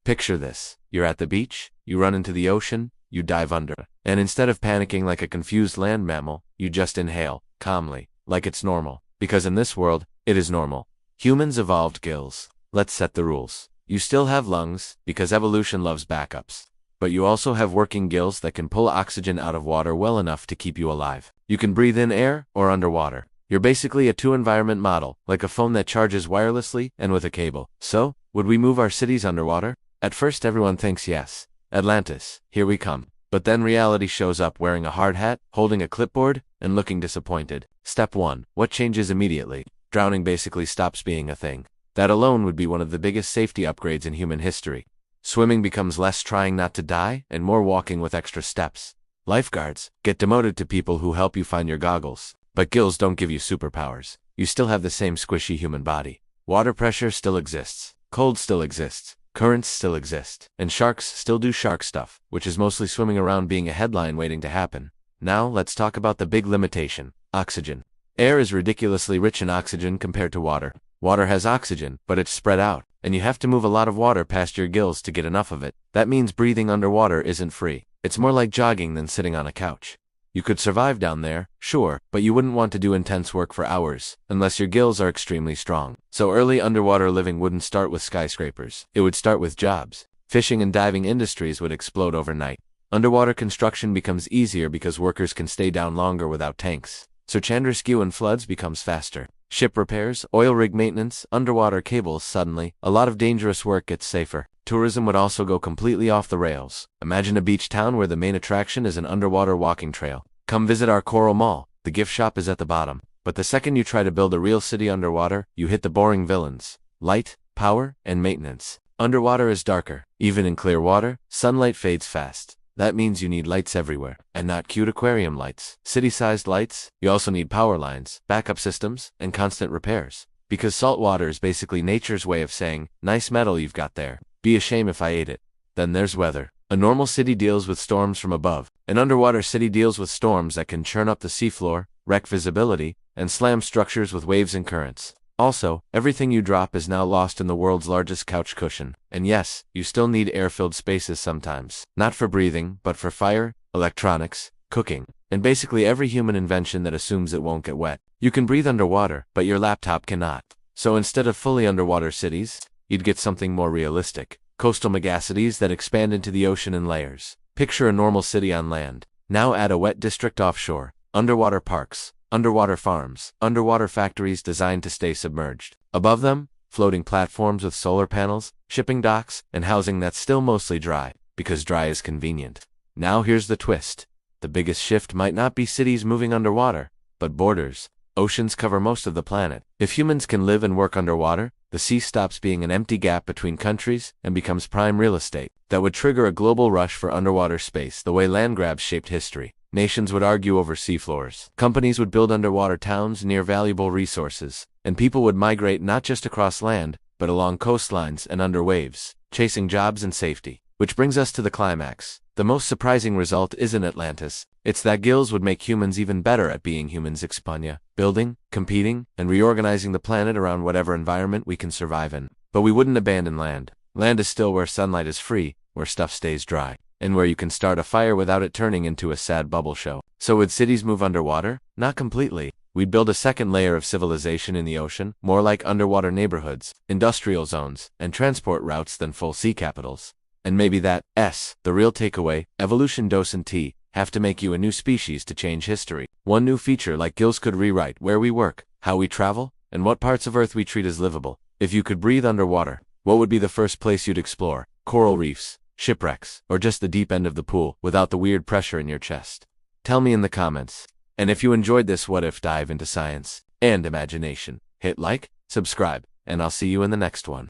Picture this. You're at the beach, you run into the ocean, you dive under. And instead of panicking like a confused land mammal, you just inhale, calmly, like it's normal. Because in this world, it is normal. Humans evolved gills. Let's set the rules. You still have lungs, because evolution loves backups. But you also have working gills that can pull oxygen out of water well enough to keep you alive. You can breathe in air or underwater. You're basically a two-environment model, like a phone that charges wirelessly and with a cable. So, would we move our cities underwater? At first everyone thinks yes. Atlantis, here we come. But then reality shows up wearing a hard hat, holding a clipboard, and looking disappointed. Step 1. What changes immediately? Drowning basically stops being a thing. That alone would be one of the biggest safety upgrades in human history. Swimming becomes less trying not to die and more walking with extra steps. Lifeguards get demoted to people who help you find your goggles. But gills don't give you superpowers. You still have the same squishy human body. Water pressure still exists. Cold still exists. Currents still exist. And sharks still do shark stuff, which is mostly swimming around being a headline waiting to happen. Now, let's talk about the big limitation. Oxygen. Air is ridiculously rich in oxygen compared to water. Water has oxygen, but it's spread out, and you have to move a lot of water past your gills to get enough of it. That means breathing underwater isn't free. It's more like jogging than sitting on a couch. You could survive down there, sure, but you wouldn't want to do intense work for hours, unless your gills are extremely strong. So early underwater living wouldn't start with skyscrapers. It would start with jobs. Fishing and diving industries would explode overnight. Underwater construction becomes easier because workers can stay down longer without tanks. Search and rescue and floods becomes faster. Ship repairs, oil rig maintenance, underwater cables suddenly, a lot of dangerous work gets safer. Tourism would also go completely off the rails. Imagine a beach town where the main attraction is an underwater walking trail. Come visit our coral mall. The gift shop is at the bottom. But the second you try to build a real city underwater, you hit the boring villains. Light, power, and maintenance. Underwater is darker. Even in clear water, sunlight fades fast. That means you need lights everywhere, and not cute aquarium lights. City-sized lights. You also need power lines, backup systems, and constant repairs. Because salt water is basically nature's way of saying, nice metal you've got there. Be a shame if I ate it. Then there's weather. A normal city deals with storms from above. An underwater city deals with storms that can churn up the seafloor, wreck visibility, and slam structures with waves and currents. Also, everything you drop is now lost in the world's largest couch cushion. And yes, you still need air-filled spaces sometimes. Not for breathing, but for fire, electronics, cooking, and basically every human invention that assumes it won't get wet. You can breathe underwater, but your laptop cannot. So instead of fully underwater cities, you'd get something more realistic. Coastal megacities that expand into the ocean in layers. Picture a normal city on land. Now add a wet district offshore. Underwater parks, underwater farms, underwater factories designed to stay submerged. Above them, floating platforms with solar panels, shipping docks, and housing that's still mostly dry, because dry is convenient. Now here's the twist. The biggest shift might not be cities moving underwater, but borders. Oceans cover most of the planet. If humans can live and work underwater, the sea stops being an empty gap between countries and becomes prime real estate. That would trigger a global rush for underwater space the way land grabs shaped history. Nations would argue over seafloors. Companies would build underwater towns near valuable resources. And people would migrate not just across land, but along coastlines and under waves, chasing jobs and safety. Which brings us to the climax. The most surprising result isn't Atlantis. It's that gills would make humans even better at being humans. Expanya, building, competing, and reorganizing the planet around whatever environment we can survive in. But we wouldn't abandon land. Land is still where sunlight is free, where stuff stays dry, and where you can start a fire without it turning into a sad bubble show. So would cities move underwater? Not completely. We'd build a second layer of civilization in the ocean, more like underwater neighborhoods, industrial zones, and transport routes than full sea capitals. And maybe that, the real takeaway, evolution docent T, have to make you a new species to change history. One new feature like gills could rewrite where we work, how we travel, and what parts of Earth we treat as livable. If you could breathe underwater, what would be the first place you'd explore? Coral reefs, shipwrecks, or just the deep end of the pool without the weird pressure in your chest? Tell me in the comments. And if you enjoyed this what if dive into science and imagination, hit like, subscribe, and I'll see you in the next one.